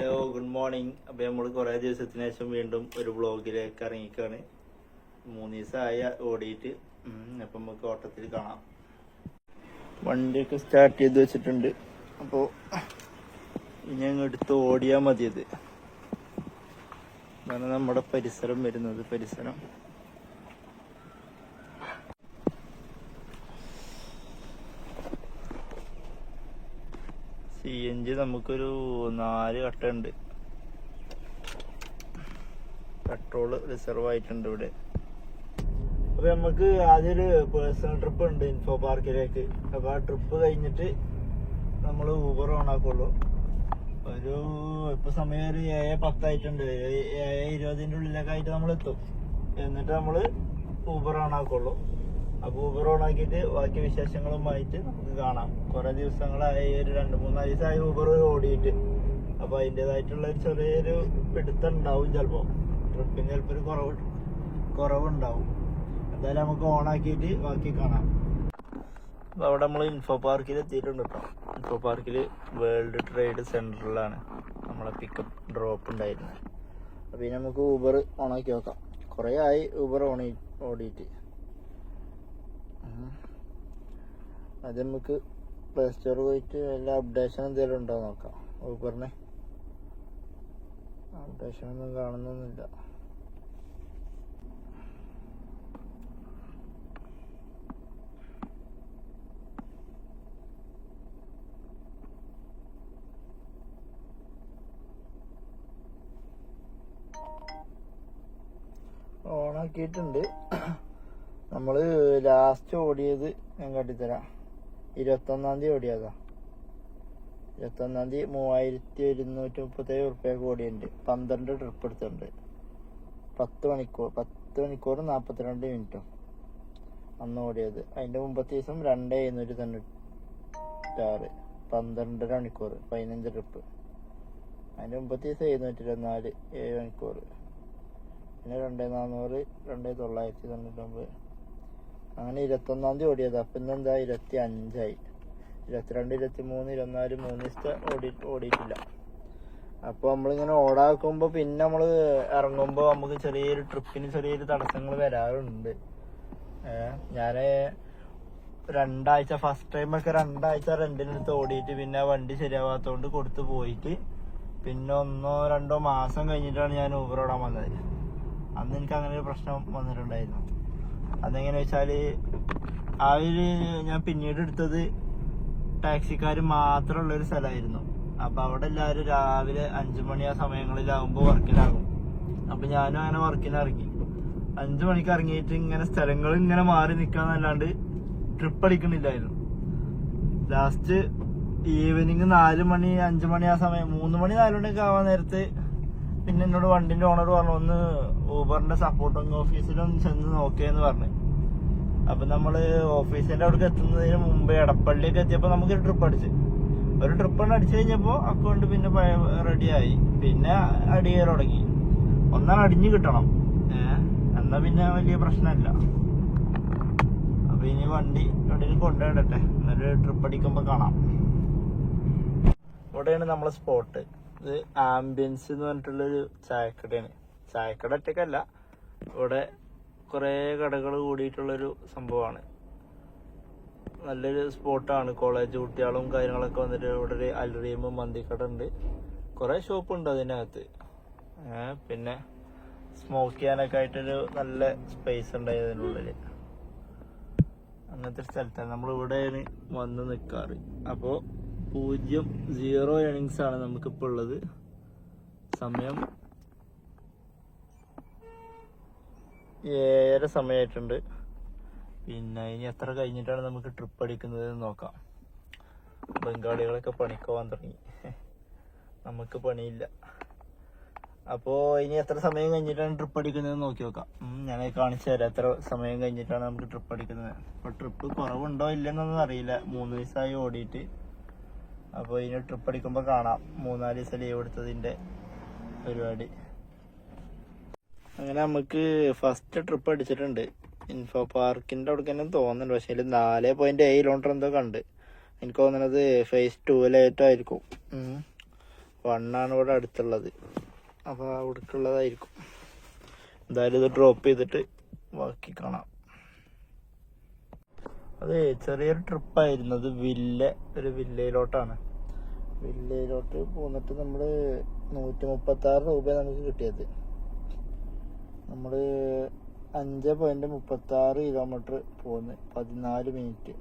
Hello, good morning. അപ്പോൾ നമ്മൾ കുറേ ദിവസത്തിന് ശേഷം വീണ്ടും ഒരു വ്ളോഗിലേക്ക് ഇറങ്ങിക്കാണ്. 3 ദിവസമായി ഓടിയിട്ട്. അപ്പം നമുക്ക് ഓട്ടത്തിൽ കാണാം. വണ്ടിയൊക്കെ സ്റ്റാർട്ട് ചെയ്ത് വെച്ചിട്ടുണ്ട്. അപ്പോൾ ഇനി അങ്ങ് എടുത്ത് ഓടിയാൽ മതിയത്. അതാണ് നമ്മുടെ പരിസരം വരുന്നത്. CNG നമുക്കൊരു 4 കട്ടുണ്ട്. പെട്രോള് റിസർവ് ആയിട്ടുണ്ട് ഇവിടെ. അപ്പൊ നമുക്ക് ആദ്യമൊരു പേഴ്സണൽ ട്രിപ്പ് ഉണ്ട് ഇൻഫോ പാർക്കിലേക്ക്. അപ്പൊ ആ ട്രിപ്പ് കഴിഞ്ഞിട്ട് നമ്മൾ ഊബർ ഓൺ ആക്കുള്ളൂ. ഇപ്പൊ സമയം ഒരു 7:10 ആയിട്ടുണ്ട്. 7:20 ഉള്ളിലൊക്കെ ആയിട്ട് നമ്മൾ എത്തും. എന്നിട്ട് നമ്മള് ഊബർ ഓൺ ആക്കുള്ളൂ. അപ്പൊ ഊബർ ഓൺ ആക്കിയിട്ട് ബാക്കി വിശേഷങ്ങളുമായിട്ട് നമുക്ക് കാണാം. കുറെ ദിവസങ്ങളായി, ഒരു 2-3 ദിവസമായി ഊബർ ഓടിയിട്ട്. അപ്പൊ അതിൻ്റെതായിട്ടുള്ള ഒരു ചെറിയൊരു പിടുത്തം ഉണ്ടാവും. ചിലപ്പോ ട്രിപ്പിന് ചിലപ്പോ ഒരു കുറവുണ്ടാവും. എന്തായാലും നമുക്ക് ഓൺ ആക്കിയിട്ട് ബാക്കി കാണാം. അപ്പൊ അവിടെ നമ്മൾ ഇൻഫോ പാർക്കിൽ എത്തിയിട്ടുണ്ട് കേട്ടോ. ഇൻഫോ പാർക്കിൽ വേൾഡ് ട്രേഡ് സെന്ററിലാണ് നമ്മളെ പിക്കപ്പ് ഡ്രോപ്പ് ഉണ്ടായിരുന്നത്. അപ്പൊ ഇനി നമുക്ക് ഊബർ ഓൺ ആക്കി നോക്കാം. കുറെ ആയി ഊബർ ഓടിയിട്ട്. അത് നമുക്ക് പ്ലേ സ്റ്റോർ പോയിട്ട് എല്ലാ അപ്ഡേഷൻ എന്തെങ്കിലും ഉണ്ടോ നോക്കാം. ഊബറിന് അപ്ഡേഷൻ ഒന്നും കാണുന്നൊന്നുമില്ല. ഓണാക്കിയിട്ടുണ്ട്. നമ്മള് ലാസ്റ്റ് ഓടിയത് ഞാൻ കാട്ടിത്തരാം. 21-ാം തീയതി ഓടിയതാ. 21-ാം തീയതി 3137 ഉറുപ്പ്യക്ക് ഓടിയുണ്ട്. 12 ട്രിപ്പ് എടുത്തിട്ടുണ്ട്. 10 മണിക്കൂർ 42 മിനിറ്റും അന്ന് ഓടിയത്. അതിന്റെ മുമ്പത്തെ ദിവസം 2796, 12.5 മണിക്കൂർ 15 ട്രിപ്പ്. അതിന്റെ മുമ്പത്തെ ദിവസം 724, 7 മണിക്കൂർ. പിന്നെ 2400, 2999. അങ്ങനെ 21-ാം തീയതി ഓടിയത്. അപ്പൊ ഇന്നെന്താ 25ആയി. 22, 23, 24 3 ദിവസത്തെ ഓടിയിട്ടില്ല. അപ്പൊ നമ്മളിങ്ങനെ ഓടാക്കുമ്പോ പിന്നെ നമ്മള് ഇറങ്ങുമ്പോ നമുക്ക് ചെറിയൊരു തടസ്സങ്ങൾ വരാറുണ്ട്. ഞാന് 2 ആഴ്ച ഫസ്റ്റ് ടൈമൊക്കെ 2 ആഴ്ച റെന്റിനെടുത്ത് ഓടിയിട്ട് പിന്നെ വണ്ടി ശരിയാവാത്തോണ്ട് കൊടുത്തു പോയിട്ട് പിന്നെ 1-2 മാസം കഴിഞ്ഞിട്ടാണ് ഞാൻ ഊബർ ഓടാൻ വന്നത്. അന്ന് എനിക്ക് അങ്ങനെ ഒരു പ്രശ്നം വന്നിട്ടുണ്ടായിരുന്നു. അതെങ്ങനെ വെച്ചാല് ഞാൻ പിന്നീട് എടുത്തത് ടാക്സിക്കാർ മാത്രമുള്ള ഒരു സ്ഥലമായിരുന്നു. അപ്പൊ അവിടെ എല്ലാവരും രാവിലെ 5 മണി ആ സമയങ്ങളിലാകുമ്പോ വർക്കിലാകും. അപ്പൊ ഞാനും അങ്ങനെ വർക്കിനിറങ്ങി. 5 മണിക്ക് ഇറങ്ങിയിട്ട് ഇങ്ങനെ സ്ഥലങ്ങൾ ഇങ്ങനെ മാറി നിക്കാന്നല്ലാണ്ട് ട്രിപ്പ് അടിക്കണില്ലായിരുന്നു. ലാസ്റ്റ് ഈവനിങ് 4 മണി 5 മണി ആ സമയം 3 മണി 4 മണിയൊക്കെ ആവാൻ നേരത്ത് പിന്നെ എന്നോട് വണ്ടിന്റെ ഓണർ പറഞ്ഞു, ഒന്ന് ഊബറിന്റെ സപ്പോർട്ടിങ് ഓഫീസിലൊന്ന് ചെന്ന് നോക്കിയെന്ന് പറഞ്ഞു. അപ്പൊ നമ്മള് ഓഫീസിന്റെ അവിടേക്ക് എത്തുന്നതിന് മുമ്പ് എടപ്പള്ളിയൊക്കെ എത്തിയപ്പോ നമുക്കൊരു ട്രിപ്പ് അടിച്ചു അടിച്ചു കഴിഞ്ഞപ്പോ അക്കൗണ്ട് പിന്നെ റെഡിയായി. പിന്നെ അടിയേറി തുടങ്ങി. ഒന്നാണ് അടിഞ്ഞു കിട്ടണം. എന്നാ പിന്നെ വലിയ പ്രശ്നമില്ല. അപ്പൊ ഇനി വണ്ടി എവിടെയും കൊണ്ടുപോയിടട്ടെ, എന്നിട്ട് ട്രിപ്പ് അടിക്കുമ്പോ കാണാം. ഇവിടെയാണ് നമ്മളെ സ്പോട്ട്. ഇത് ആംബിയൻസ് എന്ന് പറഞ്ഞിട്ടുള്ളൊരു ചായക്കടയാണ്. ചായക്കട ഒറ്റക്കല്ല, ഇവിടെ കുറേ കടകൾ കൂടിയിട്ടുള്ളൊരു സംഭവമാണ്. നല്ലൊരു സ്പോട്ടാണ്. കോളേജ് കുട്ടികളും കാര്യങ്ങളൊക്കെ വന്നിട്ട് ഇവിടെ ഒരു അൽറീം മന്തിക്കട ഉണ്ട്. കുറേ ഷോപ്പുണ്ട് അതിനകത്ത്. പിന്നെ സ്മോക്ക് ചെയ്യാനൊക്കെ ആയിട്ടൊരു നല്ല സ്പേസ് ഉണ്ട് അതിനുള്ളില്. അങ്ങനത്തെ സ്ഥലത്താണ് നമ്മളിവിടെയാണ് വന്ന് നിൽക്കാറ്. അപ്പോൾ 0 ഏണിങ്സ് ആണ് നമുക്കിപ്പോൾ ഉള്ളത്. സമയം 7:30 സമയമായിട്ടുണ്ട്. പിന്നെ ഇനി എത്ര കഴിഞ്ഞിട്ടാണ് നമുക്ക് ട്രിപ്പ് അടിക്കുന്നത് നോക്കാം. ബംഗാളികളൊക്കെ പണിക്ക് തുടങ്ങി. നമുക്ക് പണിയില്ല. അപ്പോൾ ഇനി എത്ര സമയം കഴിഞ്ഞിട്ടാണ് ട്രിപ്പ് അടിക്കുന്നത് നോക്കി നോക്കാം. ഞാൻ കാണിച്ചു തരാം എത്ര സമയം കഴിഞ്ഞിട്ടാണ് നമുക്ക് ട്രിപ്പ് അടിക്കുന്നത്. അപ്പോൾ ട്രിപ്പ് കുറവുണ്ടോ ഇല്ലെന്നൊന്നും അറിയില്ല. 3 ദിവസമായി ഓടിയിട്ട്. അപ്പോൾ ഇനി ട്രിപ്പ് അടിക്കുമ്പോൾ കാണാം. 3-4 ദിവസം ലീവ് എടുത്തതിൻ്റെ പരിപാടി. അങ്ങനെ നമുക്ക് ഫസ്റ്റ് ട്രിപ്പ് അടിച്ചിട്ടുണ്ട്. ഇൻഫോ പാർക്കിൻ്റെ അവിടെ തന്നെ തോന്നുന്നുണ്ട്. പക്ഷേ 4.7 കിലോമീറ്റർ എന്തോ കണ്ട്. എനിക്ക് തോന്നുന്നത് phase 2 ആയിരിക്കും. 1 ഇവിടെ അടുത്തുള്ളത്. അപ്പോൾ അവിടേക്കുള്ളതായിരിക്കും. എന്തായാലും ഇത് ഡ്രോപ്പ് ചെയ്തിട്ട് ബാക്കി കാണാം. അത് ചെറിയൊരു ട്രിപ്പായിരുന്നു. അത് ഒരു വില്ലയിലോട്ടാണ്. വില്ലയിലോട്ട് പോന്നിട്ട് നമ്മൾ 136 രൂപ നമുക്ക് കിട്ടിയത്. നമ്മൾ 5.36 കിലോമീറ്റർ പോന്ന് 14 മിനിറ്റ്.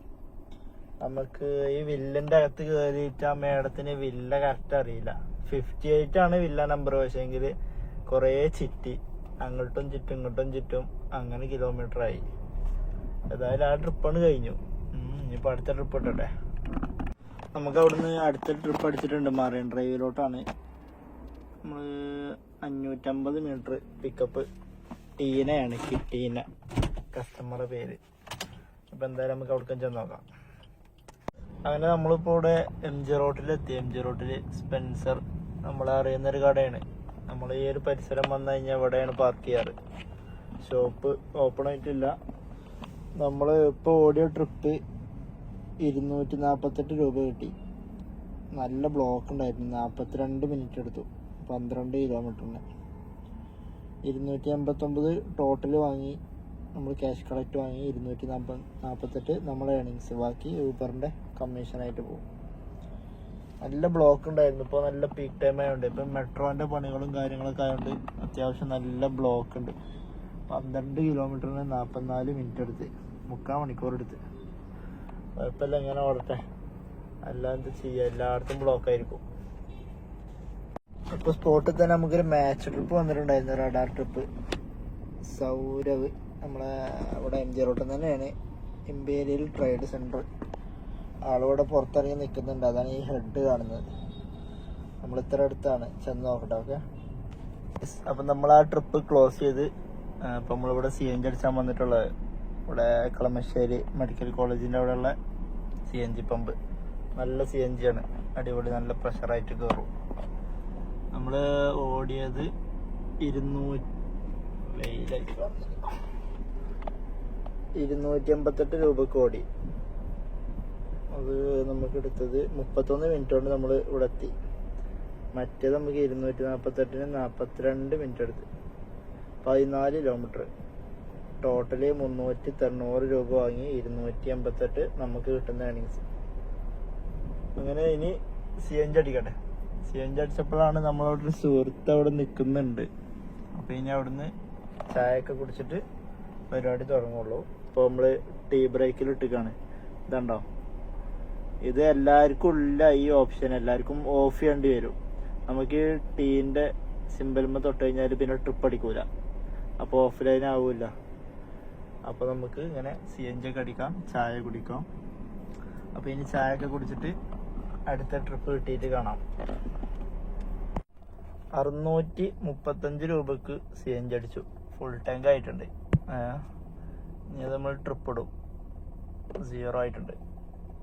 നമുക്ക് ഈ വില്ലന്റെ അകത്ത് കയറിയിട്ട് ആ മേഡത്തിന് വില്ല കറക്റ്റ് അറിയില്ല. 58 ആണ് വില്ല നമ്പർ. പക്ഷേങ്കിൽ കുറേ ചിറ്റി അങ്ങോട്ടും ചുറ്റും ഇങ്ങോട്ടും ചുറ്റും അങ്ങനെ കിലോമീറ്റർ ആയി. ഏതായാലും ആ ട്രിപ്പാണ് കഴിഞ്ഞു. ഇനിയിപ്പോൾ അടുത്ത ട്രിപ്പ് ഇട്ടട്ടെ. നമുക്ക് അവിടുന്ന് അടുത്ത ട്രിപ്പ് അടിച്ചിട്ടുണ്ട്. മറൈൻ ഡ്രൈവിലോട്ടാണ്. നമ്മൾ 550 മീറ്റർ പിക്കപ്പ്. ടീനയാണ്, കിട്ടീന കസ്റ്റമറുടെ പേര്. അപ്പം എന്തായാലും നമുക്ക് അവിടേക്കും ചെന്ന് നോക്കാം. അങ്ങനെ നമ്മളിപ്പോൾ ഇവിടെ MG റോട്ടിലെത്തി. MG റോട്ടിൽ സ്പെൻസർ നമ്മളറിയുന്നൊരു കടയാണ്. നമ്മൾ ഈ ഒരു പരിസരം വന്നു കഴിഞ്ഞാൽ ഇവിടെയാണ് പാർക്ക് ചെയ്യാറ്. ഷോപ്പ് ഓപ്പൺ ആയിട്ടില്ല. നമ്മൾ ഇപ്പോൾ ഓടിയ ട്രിപ്പ് 248 രൂപ കിട്ടി. നല്ല ബ്ലോക്ക് ഉണ്ടായിരുന്നു. 42 മിനിറ്റ് എടുത്തു. 12 കിലോമീറ്ററിന് 289 ടോട്ടൽ വാങ്ങി. നമ്മൾ ക്യാഷ് കളക്ട് വാങ്ങി 248 നമ്മളെ ഏണിങ്സ്. ബാക്കി ഊബറിൻ്റെ കമ്മീഷനായിട്ട് പോകും. നല്ല ബ്ലോക്ക് ഉണ്ടായിരുന്നു. ഇപ്പോൾ നല്ല പീക്ക് ടൈം ആയതുകൊണ്ട് ഇപ്പം മെട്രോൻ്റെ പണികളും കാര്യങ്ങളൊക്കെ ആയതുകൊണ്ട് അത്യാവശ്യം നല്ല ബ്ലോക്ക് ഉണ്ട്. 12 കിലോമീറ്ററിന് 44 മിനിറ്റ് എടുത്ത്, 3/4 മണിക്കൂർ എടുത്ത്. കുഴപ്പമില്ല, ഇങ്ങനെ ഓടട്ടെ. അല്ലാതെ എന്ത് ചെയ്യുക, എല്ലായിടത്തും ബ്ലോക്ക് ആയിരിക്കും. ഇപ്പോൾ സ്പോട്ടിൽ തന്നെ നമുക്കൊരു മാച്ച് ട്രിപ്പ് വന്നിട്ടുണ്ടായിരുന്നു. Radar trip. സൗരവ് നമ്മളെ ഇവിടെ MG റോട്ടിൽ തന്നെയാണ്. Imperial trade centre. ആളിവിടെ പുറത്തിറങ്ങി നിൽക്കുന്നുണ്ട്. അതാണ് ഈ ഹെഡ് കാണുന്നത്. നമ്മൾ ഇത്ര അടുത്താണ്. ചെന്ന് നോക്കട്ടെ. ഓക്കെ. അപ്പം നമ്മൾ ആ ട്രിപ്പ് ക്ലോസ് ചെയ്ത് അപ്പം നമ്മളിവിടെ CNG അടിച്ചാൽ വന്നിട്ടുള്ളത്. ഇവിടെ കളമശ്ശേരി മെഡിക്കൽ കോളേജിൻ്റെ അവിടെയുള്ള CNG പമ്പ്. നല്ല CNG ആണ്. അടിപൊളി, നല്ല പ്രഷറായിട്ട് കയറും. നമ്മൾ ഓടിയത് 288 രൂപക്ക് ഓടി. അത് നമുക്ക് എടുത്തത് 31 മിനിറ്റ് കൊണ്ട് നമ്മൾ ഇവിടെ എത്തി. മറ്റേത് നമുക്ക് 248-ന് 42 മിനിറ്റ് എടുത്ത് 14 കിലോമീറ്റർ. ടോട്ടല് 390 രൂപ വാങ്ങി. 288 നമുക്ക് കിട്ടുന്ന ഏണിങ്സ്. അങ്ങനെ ഇനി CNG അടിക്കട്ടെ. CNG അടിച്ചപ്പോഴാണ് നമ്മളവിടെ ഒരു സുഹൃത്ത് അവിടെ നിൽക്കുന്നുണ്ട്. അപ്പോൾ ഇനി അവിടുന്ന് ചായയൊക്കെ കുടിച്ചിട്ട് പരിപാടി തുടങ്ങുള്ളൂ. ഇപ്പോൾ നമ്മൾ ടീ ബ്രേക്കിൽ ഇട്ടിക്കാണ്. ഇതുണ്ടോ, ഇത് എല്ലാവർക്കും ഇല്ല ഈ ഓപ്ഷൻ. എല്ലാവർക്കും ഓഫ് ചെയ്യേണ്ടി വരും. നമുക്ക് ടീൻ്റെ സിമ്പിൾമ തൊട്ട് കഴിഞ്ഞാൽ പിന്നെ ട്രിപ്പ് അടിക്കൂല. അപ്പോൾ ഓഫ് ലൈൻ ആവില്ല. അപ്പോൾ നമുക്ക് ഇങ്ങനെ CNG ഒക്കെ അടിക്കാം, ചായ കുടിക്കാം. അപ്പോൾ ഇനി ചായ ഒക്കെ കുടിച്ചിട്ട് അടുത്ത ട്രിപ്പ് കിട്ടിയിട്ട് കാണാം. 635 രൂപക്ക് CNG അടിച്ചു. ഫുൾ ടാങ്ക് ആയിട്ടുണ്ട്. ഇനി നമ്മൾ ട്രിപ്പ് ഇടും. 0 ആയിട്ടുണ്ട്.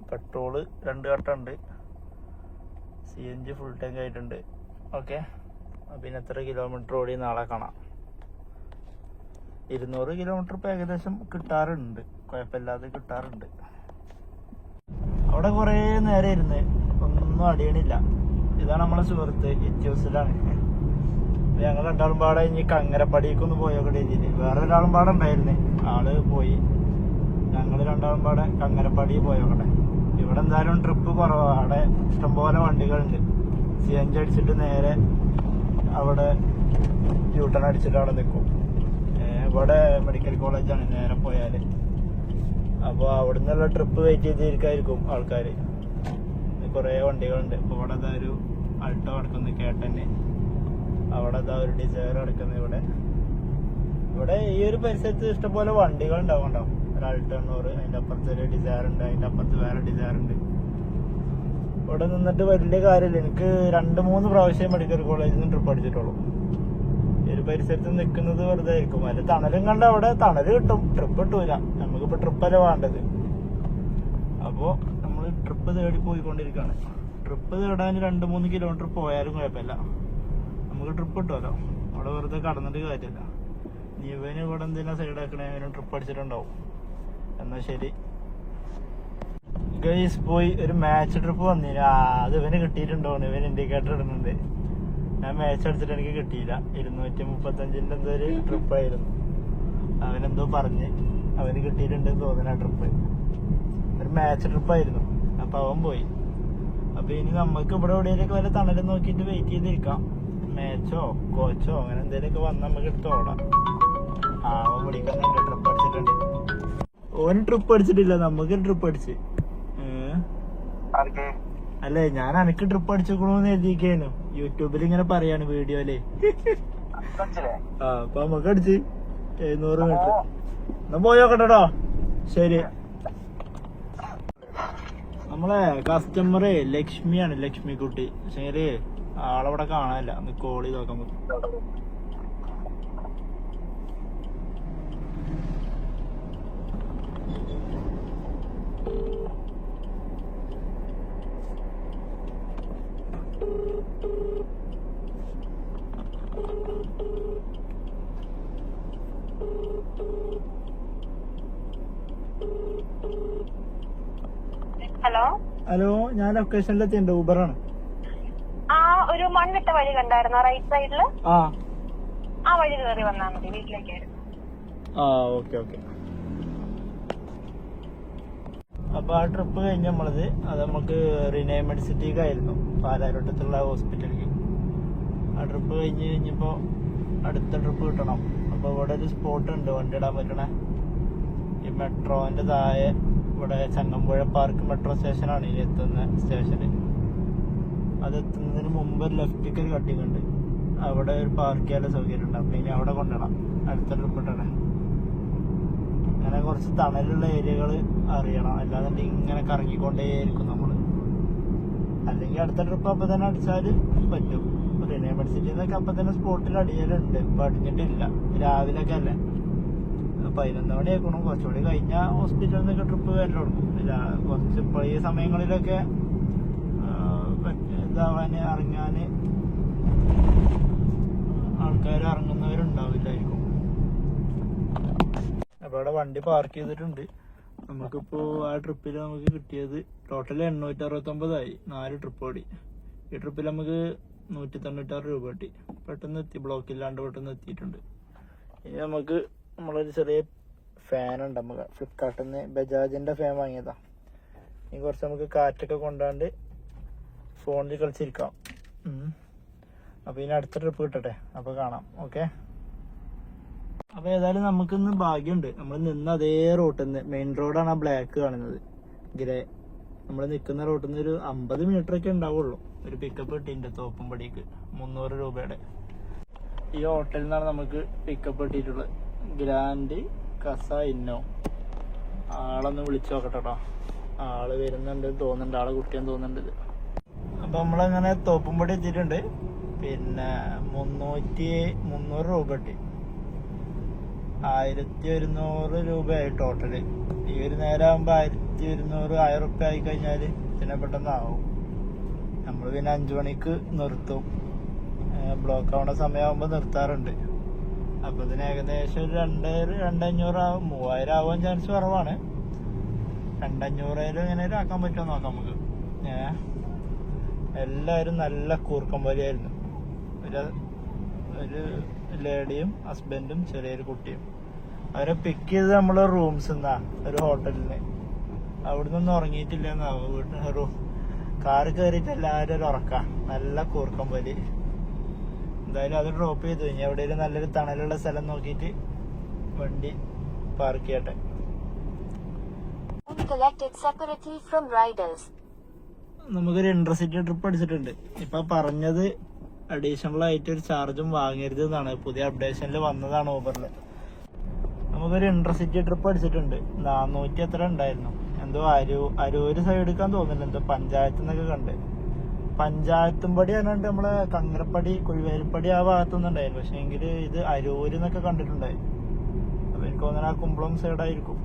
പെട്രോള് 2 കട്ടുണ്ട്. CNG ഫുൾ ടാങ്ക് ആയിട്ടുണ്ട്. ഓക്കെ. പിന്നെ എത്ര കിലോമീറ്റർ ഓടി നാളെ കാണാം. 200 കിലോമീറ്റർ ഇപ്പോൾ ഏകദേശം കിട്ടാറുണ്ട്. കുഴപ്പമില്ലാതെ കിട്ടാറുണ്ട്. അവിടെ കുറേ നേരം ഇരുന്ന് ഒന്നും അടിയണില്ല. ഇതാണ് നമ്മളെ സുഹൃത്ത്. എറ്റ്യൂസിലാണ്. ഞങ്ങൾ രണ്ടാളും പാടെ ഇനി കങ്ങരപ്പടിക്കൊന്ന് പോയോക്കെ രീതിയിൽ. വേറെ ഒരാളും പാടെ ഉണ്ടായിരുന്നു. ആള് പോയി. ഞങ്ങൾ രണ്ടാളും പാടെ കങ്ങരപ്പടി പോയോക്കട്ടെ. ഇവിടെ എന്തായാലും ട്രിപ്പ് കുറവാണ്. അവിടെ ഇഷ്ടംപോലെ വണ്ടികളുണ്ട്. CNG അടിച്ചിട്ട് നേരെ അവിടെ യൂട്ടൺ അടിച്ചിട്ട് അവിടെ നിൽക്കും. ഇവിടെ മെഡിക്കൽ കോളേജാണ് നേരെ പോയാൽ. അപ്പോൾ അവിടെ നിന്നുള്ള ട്രിപ്പ് വെയിറ്റ് ചെയ്തിരിക്കായിരിക്കും ആൾക്കാർ. കുറേ വണ്ടികളുണ്ട്. ഇപ്പോൾ ഇവിടെ അതാ ഒരു അൾട്ടോ കിടക്കുന്നു, കേട്ടന്. അവിടെ അതാ ഒരു ഡിസയർ കിടക്കുന്നു. ഇവിടെ ഈ ഒരു പരിസരത്ത് ഇഷ്ടംപോലെ വണ്ടികൾ ഉണ്ടാവും. ഒരു അൾട്ടോ 100, അതിൻ്റെ അപ്പുറത്ത് ഒരു ഡിസയർ ഉണ്ട്, അതിൻ്റെ അപ്പുറത്ത് വേറെ ഡിസയർ ഉണ്ട്. ഇവിടെ നിന്നിട്ട് വലിയ കാര്യമില്ല. എനിക്ക് 2-3 പ്രാവശ്യം മെഡിക്കൽ കോളേജിൽ നിന്ന് ട്രിപ്പ് അടിച്ചിട്ടുള്ളൂ. ഈ ഒരു പരിസരത്ത് നിൽക്കുന്നത് വെറുതെ ആയിരിക്കും. അതിൽ തണലും കണ്ട അവിടെ തണൽ കിട്ടും, ട്രിപ്പ് കിട്ടൂല. നമുക്കിപ്പോൾ ട്രിപ്പല്ല വേണ്ടത്. അപ്പോൾ നമ്മൾ ട്രിപ്പ് തേടി പോയിക്കൊണ്ടിരിക്കുകയാണ്. ട്രിപ്പ് തേടാൻ 2-3 കിലോമീറ്റർ പോയാലും കുഴപ്പമില്ല. നമുക്ക് ട്രിപ്പ് കിട്ടുമല്ലോ. അവിടെ വെറുതെ കടന്നിട്ട് കാര്യമില്ല. നീ ഇവന് ഇവിടെ എന്തിനാ സൈഡാക്കണേ? അവനും ട്രിപ്പ് അടിച്ചിട്ടുണ്ടാവും. എന്നാൽ ശരി. ഗൈസ് പോയി ഒരു മാച്ച് ട്രിപ്പ് വന്നില്ല. അത് ഇവന് കിട്ടിയിട്ടുണ്ടോ? ഇവൻ ഇൻഡിക്കേറ്റർ ഇടുന്നുണ്ട്. ഞാൻ മാച്ച് അടിച്ചിട്ട് എനിക്ക് കിട്ടിയില്ല. 235 എന്തോ ഒരു ട്രിപ്പായിരുന്നു. അവനെന്തോ പറഞ്ഞ് അവന് കിട്ടിയിട്ടുണ്ടെന്ന് തോന്നുന്ന ട്രിപ്പ്. ഒരു മാച്ച് ട്രിപ്പായിരുന്നു. അപ്പൊ അവൻ പോയി. അപ്പൊ ഇനി നമുക്ക് ഇവിടെ എവിടെയൊക്കെ വല്ല തണലും നോക്കിയിട്ട് വെയിറ്റ് ചെയ്തിരിക്കാം. മാച്ചോ കോച്ചോ അങ്ങനെ എന്തെങ്കിലുമൊക്കെ വന്ന് നമുക്ക് എടുത്ത് ഓടാം. അവൻ പിടിക്കുന്നുണ്ട്. ട്രിപ്പ് അടിച്ചിട്ടുണ്ട്. ഓന് ട്രിപ്പ് അടിച്ചിട്ടില്ല, നമുക്ക് ട്രിപ്പ് അടിച്ച്. അല്ലേ, ഞാൻ അനക്ക് ട്രിപ്പ് അടിച്ചേക്കണോന്ന് എഴുതിയിരിക്കായിരുന്നു. യൂട്യൂബിൽ ഇങ്ങനെ പറയാണ് വീഡിയോയില്. അപ്പൊ നമുക്ക് അടിച്ച് 700 മീറ്റർ. എന്നാ പോയോക്കട്ടോ. ശരി. നമ്മളെ കസ്റ്റമറ് ലക്ഷ്മിയാണ്, ലക്ഷ്മി കുട്ടി. പക്ഷേ ആളവിടെ കാണാനില്ല. ഒന്ന് കോൾ ചെയ്ത് നോക്കാൻ പറ്റും. ഹലോ ഹലോ, ഞാൻ ലൊക്കേഷനിലെത്തിണ്ട്. ഊബറാണ്. ഒരു മണ്ണിട്ട വഴി കണ്ടായിരുന്നു റൈറ്റ് സൈഡില്. ആ വഴി കയറി വന്നാ മതി വീട്ടിലേക്ക്. Okay okay. അപ്പൊ ആ ട്രിപ്പ് കഴിഞ്ഞ് നമ്മളത് നമുക്ക് റിനൈൻമെന്റ് സിറ്റിക്കായിരുന്നു, പാലാരോട്ടത്തുള്ള ഹോസ്പിറ്റലിലേക്ക്. ആ ട്രിപ്പ് കഴിഞ്ഞപ്പോ അടുത്ത ട്രിപ്പ് കിട്ടണം. അപ്പൊ ഇവിടെ ഒരു സ്പോട്ട് ഉണ്ട് വണ്ടി ഇടാൻ പറ്റണേ. ഈ മെട്രോന്റെ താഴെ ഇവിടെ ചങ്ങമ്പുഴ പാർക്ക് മെട്രോ സ്റ്റേഷനാണ് ഇനി എത്തുന്ന സ്റ്റേഷന്. അത് എത്തുന്നതിന് മുമ്പ് ഒരു ലെഫ്റ്റിക്ക് ഒരു കട്ടിങ് ഉണ്ട്. അവിടെ ഒരു പാർക്ക് ചെയ്യാനുള്ള സൗകര്യം ഉണ്ട്. അപ്പൊ ഇനി അവിടെ കൊണ്ടിടാം അടുത്ത ട്രിപ്പ് ഇട്ടണേ. അങ്ങനെ കുറച്ച് തണലുള്ള ഏരിയകൾ അറിയണം. അല്ലാതെ ഇങ്ങനെ കറങ്ങിക്കൊണ്ടേയിരിക്കും നമ്മള്. അല്ലെങ്കിൽ അടുത്ത ട്രിപ്പ് അപ്പൊ തന്നെ അടിച്ചാല് പറ്റും. റിനൈൻമെന്റ് സിറ്റിന്നൊക്കെ അപ്പൊ തന്നെ സ്പോട്ടിൽ അടിയലുണ്ട്. ഇപ്പൊ അടിഞ്ഞിട്ടില്ല. രാവിലെയൊക്കെ അല്ലേ, 11 മണി ആക്കണം. കുറച്ചുകൂടി കഴിഞ്ഞ ഹോസ്പിറ്റലിൽ നിന്നൊക്കെ ട്രിപ്പ് വരൽ തുടങ്ങും. കുറച്ച് ഇപ്പൊ ഈ സമയങ്ങളിലൊക്കെ ഇതാവാന് ഇറങ്ങാന് ആൾക്കാർ ഇറങ്ങുന്നവരുണ്ടാവില്ലായിരിക്കും. അപ്പൊ അവിടെ വണ്ടി പാർക്ക് ചെയ്തിട്ടുണ്ട്. നമുക്കിപ്പോ ആ ട്രിപ്പിൽ നമുക്ക് കിട്ടിയത് ടോട്ടൽ 869 4 ട്രിപ്പ് ഓടി. ഈ ട്രിപ്പിൽ നമുക്ക് 196 രൂപ കിട്ടി. പെട്ടെന്ന് എത്തി, ബ്ലോക്ക് ഇല്ലാണ്ട് പെട്ടെന്ന് എത്തിയിട്ടുണ്ട്. ഇനി നമുക്ക് നമ്മളൊരു ചെറിയ ഫാൻ ഉണ്ട്. നമുക്ക് ഫ്ലിപ്കാർട്ടിൽ നിന്ന് ബജാജിന്റെ ഫാൻ വാങ്ങിയതാ. ഇനി കുറച്ച് നമുക്ക് കാറ്റൊക്കെ കൊണ്ടാണ്ട് ഫോണിൽ കളിച്ചിരിക്കാം. അപ്പൊ ഇനി അടുത്ത ട്രിപ്പ് കിട്ടട്ടെ, അപ്പൊ കാണാം. ഓക്കെ. അപ്പൊ ഏതായാലും നമുക്കിന്ന് ഭാഗ്യമുണ്ട്. നമ്മൾ നിന്ന് അതേ റൂട്ടിൽ നിന്ന്, മെയിൻ റോഡാണ് ആ ബ്ലാക്ക് കാണുന്നത്, ഗ്രേ. നമ്മൾ നിൽക്കുന്ന റൂട്ടിൽ നിന്ന് ഒരു 50 മീറ്റർ ഒക്കെ ഉണ്ടാവുള്ളൂ. ഒരു പിക്കപ്പ് കിട്ടിയിട്ടുണ്ട് തോപ്പുംപടിക്ക് 300 രൂപയുടെ. ഈ ഹോട്ടലിൽ നിന്നാണ് നമുക്ക് പിക്കപ്പ് കിട്ടിയിട്ടുള്ളത്. ഗ്രാൻഡ് കസ ഇന്നോ. ആളൊന്ന് വിളിച്ചു നോക്കട്ടോ. ആള് വരുന്നുണ്ട് തോന്നുന്നുണ്ട്, ആളെ കുട്ടിയെന്ന് തോന്നുന്നുണ്ട്. അപ്പൊ നമ്മളങ്ങനെ തോപ്പുംപടി എത്തിയിട്ടുണ്ട്. പിന്നെ 300 രൂപ കിട്ടി. 1100 രൂപയായി ടോട്ടല്. ഈ ഒരു നേരം ആകുമ്പോ 1100 1000 റുപ്യ ആയി കഴിഞ്ഞാല് പിന്നെ പെട്ടെന്നാവും. നമ്മള് പിന്നെ 5 മണിക്ക് നിർത്തും. ബ്ലോക്ക് ആവുന്ന സമയമാകുമ്പോ നിർത്താറുണ്ട്. അപ്പൊ ഇതിന് ഏകദേശം ഒരു 2500 ആവും. 3000 ആവാൻ ചാൻസ് കുറവാണ്. 2500 എങ്ങനെ ആക്കാൻ പറ്റുമോ നോക്കാം നമുക്ക്. എല്ലാവരും നല്ല കൂർക്കം പോലെയായിരുന്നു. ഒരു ലേഡിയും ഹസ്ബൻഡും ചെറിയൊരു കുട്ടിയും. അവരെ പിക്ക് ചെയ്ത് നമ്മള് റൂംസ് ഒരു ഹോട്ടലിന്. അവിടുന്ന് ഉറങ്ങിയിട്ടില്ലെന്നാവും. വീട്ടിൽ കാറ് കയറിയിട്ട് എല്ലാവരും ഒരു ഉറക്കാം. നല്ല കൂർക്കം പോലെ. എന്തായാലും അത് ഡ്രോപ്പ് ചെയ്തു. ഇനി എവിടെയെങ്കിലും നല്ലൊരു തണലുള്ള സ്ഥലം നോക്കിയിട്ട് വണ്ടി പാർക്ക് ചെയ്യട്ടെ. നമുക്കൊരു ഇന്റർസിറ്റി ട്രിപ്പ് അടിച്ചിട്ടുണ്ട്. ഇപ്പൊ പറഞ്ഞത് അഡീഷണൽ ആയിട്ട് ഒരു ചാർജും വാങ്ങരുത് എന്നാണ്. പുതിയ അപ്ഡേഷനിൽ വന്നതാണ് ഊബറില്. നമുക്കൊരു ഇന്റർസിറ്റി ട്രിപ്പ് അടിച്ചിട്ടുണ്ട്. 400 എത്ര ഉണ്ടായിരുന്നു. എന്തോ അരൂര് സൈഡ് എടുക്കാൻ തോന്നുന്നില്ല. എന്തോ പഞ്ചായത്ത് നിന്നൊക്കെ കണ്ട്. പഞ്ചായത്തും പടി പറഞ്ഞിട്ട് നമ്മളെ കങ്ങരപ്പടി കുഴിവേലിപ്പടി ആ ഭാഗത്തൊന്നും ഉണ്ടായിരുന്നു. പക്ഷെ എങ്കില് ഇത് അരൂര് എന്നൊക്കെ കണ്ടിട്ടുണ്ടായി. അപ്പൊ എനിക്ക് തോന്നുന്നത് ആ കുമ്പളം സൈഡായിരിക്കും.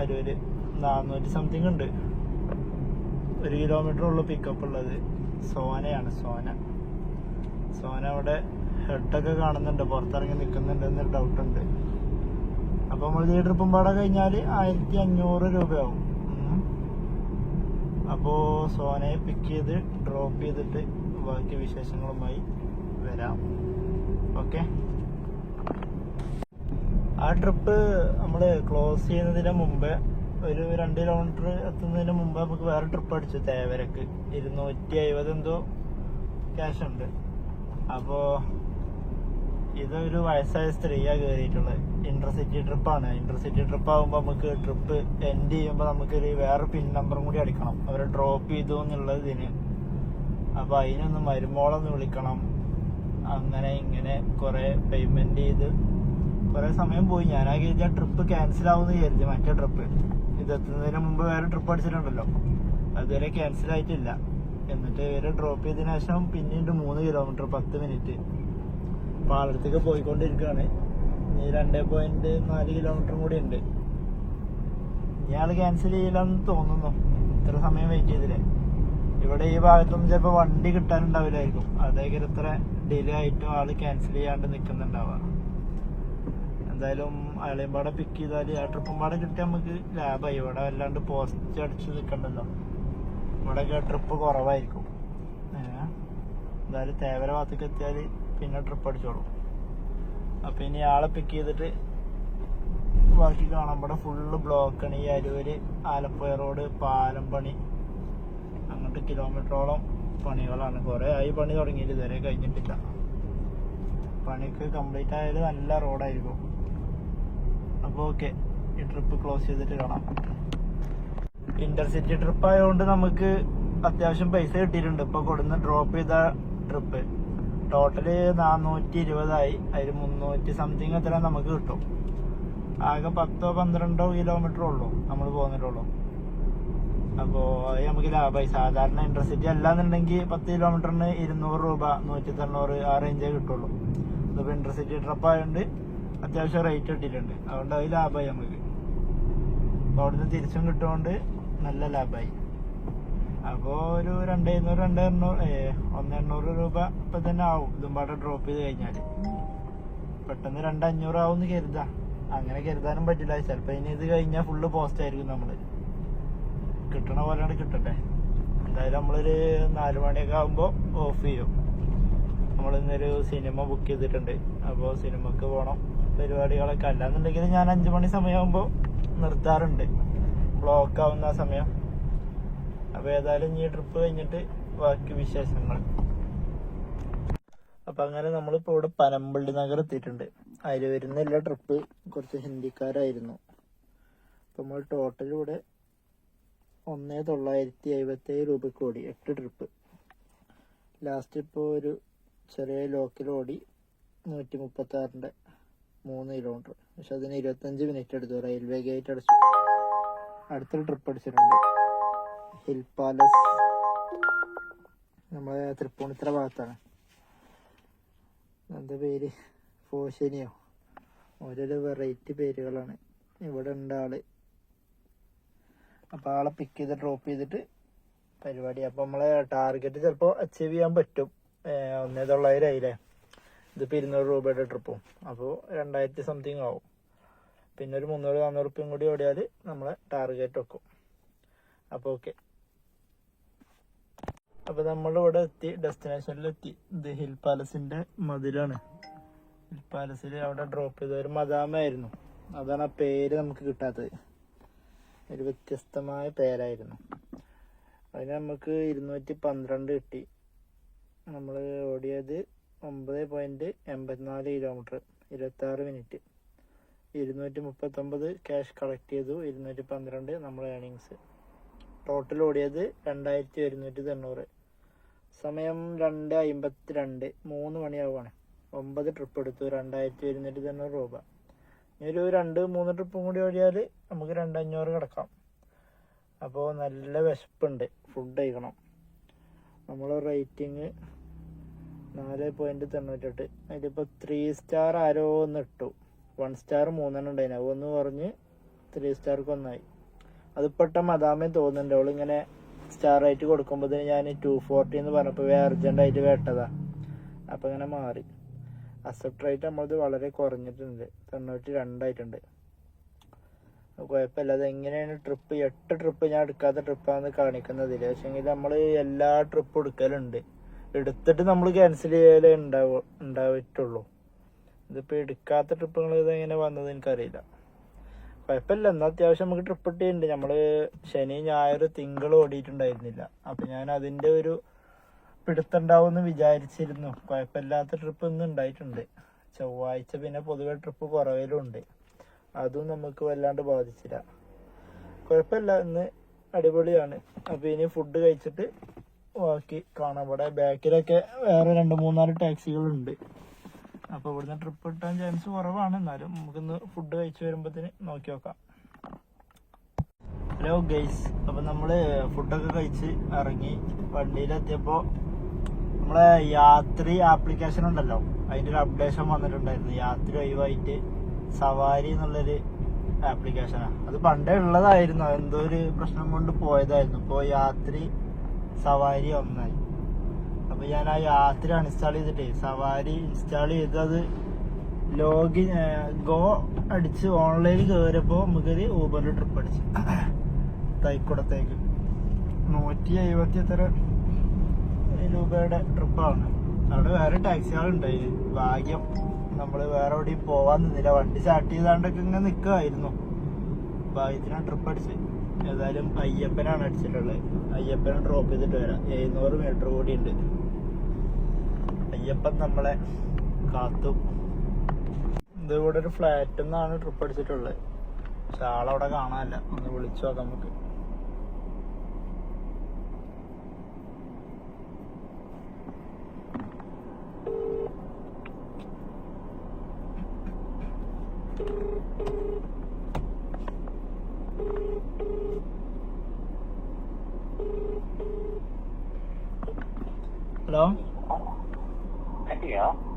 അരൂര് 400 സംതിങ് ഉണ്ട്. 1 കിലോമീറ്റർ ഉള്ളു പിക്കപ്പ് ഉള്ളത്. സോനയാണ് സോന അവിടെ ഹെഡൊക്കെ കാണുന്നുണ്ട്, പുറത്തിറങ്ങി നിൽക്കുന്നുണ്ട് എന്നൊരു ഡൗട്ട് ഉണ്ട്. അപ്പൊ നമ്മൾ ഈ ട്രിപ്പും പാടെ കഴിഞ്ഞാല് 1500 രൂപയാവും. അപ്പോൾ സോനയെ പിക്ക് ചെയ്ത് ഡ്രോപ്പ് ചെയ്തിട്ട് ബാക്കി വിശേഷങ്ങളുമായി വരാം. ഓക്കെ. ആ ട്രിപ്പ് നമ്മൾ ക്ലോസ് ചെയ്യുന്നതിന് മുമ്പേ ഒരു 2 കിലോമീറ്റർ എത്തുന്നതിന് മുമ്പ് നമുക്ക് വേറെ ട്രിപ്പ് അടിച്ചു തേവരക്ക് 250 എന്തോ ക്യാഷ് ഉണ്ട്. അപ്പോൾ ഇതൊരു വയസ്സായ സ്ത്രീയാണ് കയറിയിട്ടുള്ളത്. ഇന്റർസിറ്റി ട്രിപ്പാണ്. ഇന്റർസിറ്റി ട്രിപ്പ് ആകുമ്പോൾ നമുക്ക് ട്രിപ്പ് എൻഡ് ചെയ്യുമ്പോൾ നമുക്കൊരു വേറെ പിൻ നമ്പറും കൂടി അടിക്കണം, അവരെ ഡ്രോപ്പ് ചെയ്തു എന്നുള്ളതിന്. അപ്പോൾ അതിനൊന്ന് മരുമോളൊന്ന് വിളിക്കണം, അങ്ങനെ ഇങ്ങനെ കുറേ പേയ്മെന്റ് ചെയ്ത് കുറേ സമയം പോയി. ഞാനാകെ ആ ട്രിപ്പ് ക്യാൻസൽ ആവുമെന്ന് വിചാരിച്ചു. മറ്റേ ട്രിപ്പ് ഇതെത്തുന്നതിന് മുമ്പ് വേറെ ട്രിപ്പ് അടിച്ചിട്ടുണ്ടല്ലോ, അതുവരെ ക്യാൻസൽ ആയിട്ടില്ല. എന്നിട്ട് ഇവരെ ഡ്രോപ്പ് ചെയ്തതിനു ശേഷം പിന്നീട് 3 കിലോമീറ്റർ 10 മിനിറ്റ് പാലത്തേക്ക് പോയിക്കൊണ്ടിരിക്കുകയാണ്. ഇനി 2.4 കിലോമീറ്ററും കൂടി ഉണ്ട്. ഇയാൾ ക്യാൻസൽ ചെയ്യില്ലെന്ന് തോന്നുന്നു, ഇത്ര സമയം വെയിറ്റ് ചെയ്തില്ലേ. ഇവിടെ ഈ ഭാഗത്തൊന്നും ചിലപ്പോൾ വണ്ടി കിട്ടാനുണ്ടാവില്ലായിരിക്കും, അതേപോലെ ഇത്ര ഡിലേ ആയിട്ടും ആള് ക്യാൻസൽ ചെയ്യാണ്ട് നിൽക്കുന്നുണ്ടാവുക. എന്തായാലും അയാളെയും പാടെ പിക്ക് ചെയ്താൽ ആ ട്രിപ്പും പാടെ കിട്ടിയാൽ നമുക്ക് ലാഭമായി. ഇവിടെ വല്ലാണ്ട് പോസ്റ്റ് അടിച്ച് നിൽക്കണ്ടല്ലോ, ഇവിടെയൊക്കെ ട്രിപ്പ് കുറവായിരിക്കും. എന്തായാലും തേവര ഭാഗത്തേക്ക് എത്തിയാൽ പിന്നെ ട്രിപ്പ് അടിച്ചോളും. അപ്പം ഇനി ആളെ പിക്ക് ചെയ്തിട്ട് ബാക്കി കാണാം. ഇവിടെ ഫുള്ള് ബ്ലോക്കാണ്. ഈ അരൂര് ആലപ്പുഴ റോഡ് പാലം പണി അങ്ങോട്ട് കിലോമീറ്ററോളം പണികളാണ്. കുറേ ആയി പണി തുടങ്ങിയിട്ട് ഇതുവരെ കഴിഞ്ഞിട്ടില്ല. പണിക്ക് കംപ്ലീറ്റ് ആയാൽ നല്ല റോഡായിരിക്കും. അപ്പോൾ ഓക്കെ, ഈ ട്രിപ്പ് ക്ലോസ് ചെയ്തിട്ട് കാണാം. ഇന്റർസിറ്റി ട്രിപ്പ് ആയതുകൊണ്ട് നമുക്ക് അത്യാവശ്യം പൈസ കിട്ടിയിട്ടുണ്ട്. ഇപ്പോൾ കൊടുന്ന് ഡ്രോപ്പ് ചെയ്ത ട്രിപ്പ് ടോട്ടല് 420 അതിൽ 300 സംതിങ് എത്ര നമുക്ക് കിട്ടും. ആകെ 10-12 കിലോമീറ്റർ ഉള്ളൂ നമ്മൾ പോന്നിട്ടുള്ളൂ. അപ്പോൾ അത് നമുക്ക് ലാഭമായി. സാധാരണ ഇന്റർസിറ്റി അല്ലാന്നുണ്ടെങ്കിൽ 10 കിലോമീറ്ററിന് 200 രൂപ 190 ആ റേഞ്ചേ കിട്ടുള്ളൂ. ഇതിപ്പോൾ ഇന്റർസിറ്റി ട്രിപ്പ് ആയതുകൊണ്ട് അത്യാവശ്യം റേറ്റ് കിട്ടിയിട്ടുണ്ട്, അതുകൊണ്ട് അത് ലാഭമായി നമുക്ക്. അപ്പോൾ അവിടുന്ന് തിരിച്ചും കിട്ടുകൊണ്ട് നല്ല ലാഭമായി. അപ്പോൾ ഒരു 1,800 രൂപ ഇപ്പം തന്നെ ആവും ഇതും പാടെ ഡ്രോപ്പ് ചെയ്ത് കഴിഞ്ഞാൽ. പെട്ടെന്ന് 2,500 ആവുമെന്ന് കരുതാം. അങ്ങനെ കരുതാനും പറ്റില്ല, ചിലപ്പോൾ ഇനി ഇത് കഴിഞ്ഞാൽ ഫുള്ള് പോസ്റ്റ് ആയിരിക്കും. നമ്മൾ കിട്ടണ പോലെയാണ് കിട്ടട്ടെ. എന്തായാലും നമ്മളൊരു 4 മണിയൊക്കെ ആകുമ്പോൾ ഓഫ് ചെയ്യും. നമ്മളിന്നൊരു സിനിമ ബുക്ക് ചെയ്തിട്ടുണ്ട്, അപ്പോൾ സിനിമക്ക് പോകണം. പരിപാടികളൊക്കെ അല്ലാന്നുണ്ടെങ്കിൽ ഞാൻ 5 മണി സമയമാകുമ്പോൾ നിർത്താറുണ്ട്, ബ്ലോക്ക് ആവുന്ന ആ സമയം. അപ്പോൾ ഏതായാലും ഈ ട്രിപ്പ് കഴിഞ്ഞിട്ട് ബാക്കി വിശേഷങ്ങൾ. അപ്പം അങ്ങനെ നമ്മളിപ്പോൾ ഇവിടെ പനമ്പള്ളി നഗർ എത്തിയിട്ടുണ്ട്. അതിൽ വരുന്നില്ല ട്രിപ്പ് കുറച്ച് ഹിന്ദിക്കാരായിരുന്നു. അപ്പം നമ്മൾ ടോട്ടൽ ഇവിടെ 1,977 രൂപയ്ക്ക് ഓടി 8 ട്രിപ്പ്. ലാസ്റ്റ് ഇപ്പോൾ ഒരു ചെറിയ ലോക്കൽ ഓടി 136-ൻ്റെ 3 കിലോമീറ്റർ. പക്ഷെ അതിന് 25 മിനിറ്റ് എടുത്തു. റെയിൽവേ ഗേറ്റ് അടിച്ചു. അടുത്തൊരു ട്രിപ്പ് അടിച്ചിട്ടുണ്ട്, ഹിൽ പാലസ്, നമ്മളെ തൃപ്പൂണിത്തറ ഭാഗത്താണ്. എന്താ പേര്, ഫോഷനിയോ, ഓരോരോ വെറൈറ്റി പേരുകളാണ്. ഇവിടെ ഉണ്ട് ആള്. അപ്പോൾ ആളെ പിക്ക് ചെയ്ത് ഡ്രോപ്പ് ചെയ്തിട്ട് പരിപാടി. അപ്പോൾ നമ്മളെ ടാർഗറ്റ് ചിലപ്പോൾ അച്ചീവ് ചെയ്യാൻ പറ്റും. 1,900 ആയില്ലേ. ഇതിപ്പോൾ 200 രൂപയുടെ ട്രിപ്പും, അപ്പോൾ 2,000 സംതിങ് ആവും. പിന്നെ ഒരു 300-400 റുപ്യയും കൂടി ഓടിയാൽ നമ്മളെ ടാർഗറ്റ് വെക്കും. അപ്പോൾ ഓക്കെ. അപ്പോൾ നമ്മളിവിടെ എത്തി, ഡെസ്റ്റിനേഷനിലെത്തി. ഇത് ഹിൽ പാലസിൻ്റെ മതിലാണ്. ഹിൽ പാലസിൽ അവിടെ ഡ്രോപ്പ് ചെയ്ത ഒരു മദാമായിരുന്നു, അതാണ് ആ പേര് നമുക്ക് കിട്ടാത്തത്. ഒരു വ്യത്യസ്തമായ പേരായിരുന്നു. അതിന് നമുക്ക് 212 കിട്ടി. നമ്മൾ ഓടിയത് 9.84 കിലോമീറ്റർ 26 മിനിറ്റ്. 239 ക്യാഷ് കളക്ട് ചെയ്തു. 212 നമ്മളെ ഏണിങ്സ്. ടോട്ടൽ ഓടിയത് 2,190. സമയം 2:52, 3 മണിയാവുകയാണ്. 9 ട്രിപ്പ് എടുത്തു, 2,190 രൂപ. ഇനി ഒരു 2-3 ട്രിപ്പും കൂടി ഓടിയാൽ നമുക്ക് 2,500 കിടക്കാം. അപ്പോൾ നല്ല വിശപ്പുണ്ട്, ഫുഡ് കഴിക്കണം. നമ്മളെ റേറ്റിംഗ് 4.98. അതിലിപ്പോൾ 3 സ്റ്റാർ ആരോ ഒന്ന് ഇട്ടു. 1 സ്റ്റാർ 3 ഉണ്ടായിന്, അതൊന്ന് പറഞ്ഞ് 3 സ്റ്റാർക്ക് 1 ആയി. അതിപ്പെട്ട മദാമേ തോന്നുന്നുണ്ട്. അവളിങ്ങനെ സ്റ്റാർ ആയിട്ട് കൊടുക്കുമ്പോൾ ഞാൻ 240 എന്ന് പറഞ്ഞപ്പോൾ അർജൻറ്റായിട്ട് വേട്ടതാ. അപ്പം ഇങ്ങനെ മാറി. അക്സെപ്റ്റ് റേറ്റ് നമ്മളത് വളരെ കുറഞ്ഞിട്ടുണ്ട്, 92 ആയിട്ടുണ്ട്. കുഴപ്പമില്ല. അത് എങ്ങനെയാണ് ട്രിപ്പ് 8 ട്രിപ്പ് ഞാൻ എടുക്കാത്ത ട്രിപ്പാന്ന് കാണിക്കുന്നതിൽ. പക്ഷെങ്കിൽ നമ്മൾ എല്ലാ ട്രിപ്പും എടുക്കലുണ്ട്. എടുത്തിട്ട് നമ്മൾ ക്യാൻസൽ ചെയ്യലേ ഉണ്ടായിട്ടുള്ളൂ. ഇതിപ്പോൾ എടുക്കാത്ത ട്രിപ്പുകൾ ഇതെങ്ങനെ വന്നത് എനിക്കറിയില്ല. കുഴപ്പമില്ല. എന്നാൽ അത്യാവശ്യം നമുക്ക് ട്രിപ്പ് ഇട്ടിട്ടുണ്ട്. നമ്മൾ ശനി ഞായർ തിങ്കൾ ഓടിയിട്ടുണ്ടായിരുന്നില്ല. അപ്പം ഞാൻ അതിൻ്റെ ഒരു പിടുത്തുണ്ടാവുമെന്ന് വിചാരിച്ചിരുന്നു. കുഴപ്പമില്ലാത്ത ട്രിപ്പ് ഇന്ന് ഉണ്ടായിട്ടുണ്ട്. ചൊവ്വാഴ്ച പിന്നെ പൊതുവെ ട്രിപ്പ് കുറവിലും ഉണ്ട്. അതും നമുക്ക് വല്ലാണ്ട് ബാധിച്ചില്ല. കുഴപ്പമില്ല, ഇന്ന് അടിപൊളിയാണ്. അപ്പോൾ ഇനി ഫുഡ് കഴിച്ചിട്ട് ബാക്കി കാണാം. ഇവിടെ ബാക്കിലൊക്കെ വേറെ 2-3-4 ടാക്സികളുണ്ട്. അപ്പോൾ ഇവിടുന്ന് ട്രിപ്പ് കിട്ടാൻ ചാൻസ് കുറവാണ്. എന്നാലും നമുക്കിന്ന് ഫുഡ് കഴിച്ച് വരുമ്പോഴത്തേന് നോക്കി നോക്കാം. ഹലോ ഗൈസ്, അപ്പോൾ നമ്മൾ ഫുഡൊക്കെ കഴിച്ച് ഇറങ്ങി വണ്ടിയിലെത്തിയപ്പോൾ നമ്മളെ യാത്രി ആപ്ലിക്കേഷൻ ഉണ്ടല്ലോ, അതിൻ്റെ ഒരു അപ്ഡേഷൻ വന്നിട്ടുണ്ടായിരുന്നു. യാത്രി ഒഴിവായിട്ട് സവാരി എന്നുള്ളൊരു ആപ്ലിക്കേഷനാണ്. അത് പണ്ടേ ഉള്ളതായിരുന്നു, എന്തോ ഒരു പ്രശ്നം കൊണ്ട് പോയതായിരുന്നു. ഇപ്പോൾ യാത്രി സവാരി ഒന്നായി. അപ്പോൾ ഞാൻ ആ യാത്രി അൺഇൻസ്റ്റാൾ ചെയ്തിട്ട് സവാരി ഇൻസ്റ്റാൾ ചെയ്ത് അത് ഗോ അടിച്ച് ഓൺലൈനിൽ കയറിയപ്പോൾ നമുക്കൊരു ഊബറിൽ ട്രിപ്പ് അടിച്ചു തൈക്കുടത്തേക്ക്. 170 എത്ര രൂപയുടെ ട്രിപ്പാണ്. അവിടെ വേറെ ടാക്സികളുണ്ടായി. ഭാഗ്യം നമ്മൾ വേറെ എവിടെയും പോവാൻ നിന്നില്ല. വണ്ടി സ്റ്റാർട്ട് ചെയ്താണ്ടൊക്കെ ഇങ്ങനെ നിൽക്കുമായിരുന്നു. ഭാഗ്യത്തിന് ട്രിപ്പ് അടിച്ച്. ഏതായാലും അയ്യപ്പനാണ് അടിച്ചിട്ടുള്ളത്. അയ്യപ്പനെ ഡ്രോപ്പ് ചെയ്തിട്ട് വരാം. 700 മീറ്റർ കൂടി ഉണ്ട്. അയ്യപ്പൻ നമ്മളെ കാത്തു. ഇത് ഇവിടെ ഒരു ഫ്ലാറ്റിൽ നിന്നാണ് ട്രിപ്പ് അടിച്ചിട്ടുള്ളത്. പക്ഷെ ആളവിടെ കാണാനില്ല. ഒന്ന് വിളിച്ചു നോക്കാം നമുക്ക്. ഹലോ,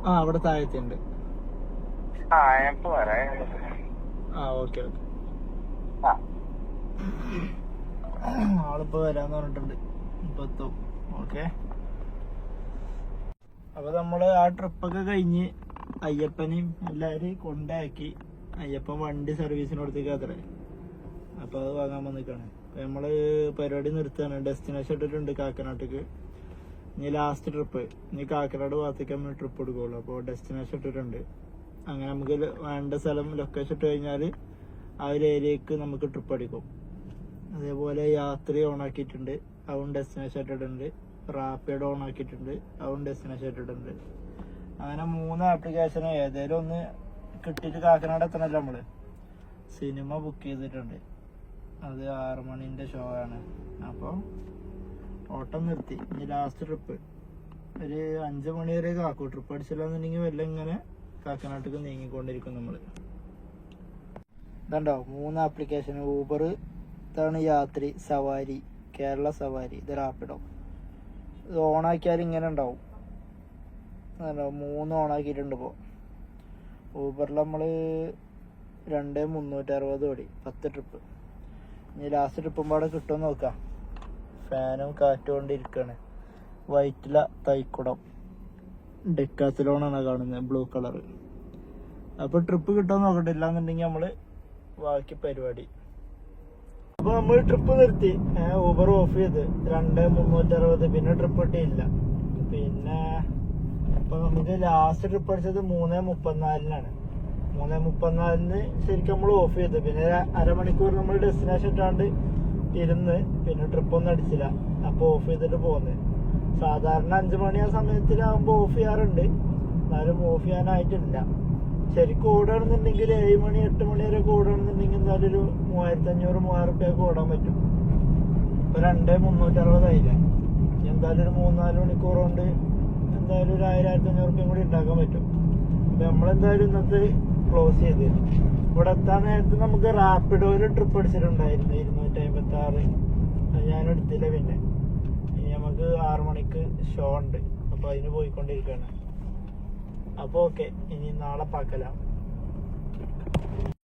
ആ അവിടെ താഴത്തുണ്ട്. ആ ഓക്കെ ഓക്കെ. ആളിപ്പോ വരാന്ന് പറഞ്ഞിട്ടുണ്ട്. ഇപ്പൊ എത്തും. ഓക്കെ. അപ്പൊ നമ്മള് ആ ട്രിപ്പൊക്കെ കഴിഞ്ഞ് അയ്യപ്പനെയും എല്ലാവരെയും കൊണ്ടാക്കി. അയ്യപ്പൻ വണ്ടി സർവീസിന് കൊടുത്തേക്ക് അത്രേ. അപ്പൊ അത് വാങ്ങാൻ വന്നിക്കാണ്. നമ്മള് പരിപാടി നിർത്തുകയാണ്. ഡെസ്റ്റിനേഷൻ ഇട്ടിട്ടുണ്ട് കാക്കനാട്ടേക്ക്. ഇനി ലാസ്റ്റ് ട്രിപ്പ് ഇനി കാക്കനാട് ഭാഗത്തേക്ക് നമ്മൾ ട്രിപ്പ് എടുക്കുള്ളൂ. അപ്പോൾ ഡെസ്റ്റിനേഷൻ ഇട്ടിട്ടുണ്ട്. അങ്ങനെ നമുക്ക് വേണ്ട സ്ഥലം ലൊക്കേഷൻ ഇട്ട് കഴിഞ്ഞാൽ ആ ഒരു ഏരിയക്ക് നമുക്ക് ട്രിപ്പ് അടിക്കും. അതേപോലെ യാത്രി ഓൺ ആക്കിയിട്ടുണ്ട്, അതും ഡെസ്റ്റിനേഷൻ ഇട്ടിട്ടുണ്ട്. റാപ്പിഡ് ഓൺ ആക്കിയിട്ടുണ്ട്, അതും ഡെസ്റ്റിനേഷൻ ഇട്ടിട്ടുണ്ട്. അങ്ങനെ 3 ആപ്ലിക്കേഷൻ ഏതെങ്കിലും ഒന്ന് കിട്ടിയിട്ട് കാക്കനാട് എത്തണമല്ലോ നമ്മള്. സിനിമ ബുക്ക് ചെയ്തിട്ടുണ്ട്. അത് 6 മണിൻ്റെ ഷോ ആണ്. അപ്പോൾ ഓട്ടം നിർത്തി. ഇനി ലാസ്റ്റ് ട്രിപ്പ് ഒരു 5 മണി വരെ കാക്കും. ട്രിപ്പ് അടിച്ചില്ലാന്നുണ്ടെങ്കിൽ വല്ല ഇങ്ങനെ കാക്കനാട്ടേക്ക് നീങ്ങിക്കൊണ്ടിരിക്കും നമ്മൾ. ഇതുണ്ടോ 3 ആപ്ലിക്കേഷൻ. ഊബർ, ഇതാണ് യാത്രി, സവാരി, കേരള സവാരി, ഇത് റാപ്പിഡോ. ഇത് ഓണാക്കിയാൽ ഇങ്ങനെ ഉണ്ടാവും. 3 ഓണാക്കിയിട്ടുണ്ട് ഇപ്പോൾ. ഊബറിൽ നമ്മൾ 2360 ഓടി 10 ട്രിപ്പ്. ഇനി ലാസ്റ്റ് ട്രിപ്പും പാടെ കിട്ടുമെന്ന് നോക്കാം. ഫാനും കാറ്റും കൊണ്ടിരിക്കുകയാണ്. വൈറ്റില തൈക്കുടം ഡെക്കാത്തലോണാണ് കാണുന്നത്, ബ്ലൂ കളർ. അപ്പോൾ ട്രിപ്പ് കിട്ടാൻ നോക്കട്ടില്ല എന്നുണ്ടെങ്കിൽ നമ്മൾ ബാക്കി പരിപാടി. അപ്പോൾ നമ്മൾ ട്രിപ്പ് നിർത്തി. ഊബർ ഓഫ് ചെയ്ത് 2360. പിന്നെ ട്രിപ്പ് കിട്ടിയില്ല. പിന്നെ അപ്പോൾ നമുക്ക് ലാസ്റ്റ് ട്രിപ്പ് അടിച്ചത് 3:34-നാണ്. 3:34 ശരിക്കും നമ്മൾ ഓഫ് ചെയ്ത്. പിന്നെ അരമണിക്കൂർ നമ്മൾ ഡെസ്റ്റിനേഷൻ ഇട്ടാണ്ട് ഇരുന്ന് പിന്നെ ട്രിപ്പൊന്നും അടിച്ചില്ല. അപ്പോൾ ഓഫ് ചെയ്തിട്ട് പോകുന്നത്. സാധാരണ 5 മണി ആ സമയത്തിലാകുമ്പോൾ ഓഫ് ചെയ്യാറുണ്ട്. എന്നാലും ഓഫ് ചെയ്യാനായിട്ടില്ല. ശരിക്കും ഓടുകയാണെന്നുണ്ടെങ്കിൽ 7 മണി 8 മണി വരെ ഓടുകയാണെന്നുണ്ടെങ്കിൽ എന്തായാലും ഒരു 3500-3000 റുപ്യക്ക് ഓടാൻ പറ്റും. ഇപ്പോൾ 2360 ആയില്ലേ. എന്തായാലും ഒരു 3-4 മണിക്കൂർ കൊണ്ട് എന്തായാലും ഒരു 1000-1500 റുപ്യ കൂടി ഉണ്ടാക്കാൻ പറ്റും. അപ്പം നമ്മളെന്തായാലും ഇന്നത്തെ ക്ലോസ് ചെയ്ത് ഇവിടെ എത്താൻ നേരത്ത് നമുക്ക് റാപ്പിഡോയിൽ ട്രിപ്പ് അടിച്ചിട്ടുണ്ടായിരുന്നു 256. ഞാൻ എടുത്തില്ല. പിന്നെ ഇനി നമുക്ക് 6 മണിക്ക് ഷോ ഉണ്ട്. അപ്പോൾ അതിന് പോയിക്കൊണ്ടിരിക്കുകയാണ്. അപ്പോൾ ഓക്കെ, ഇനി നാളെ പാക്കലാം.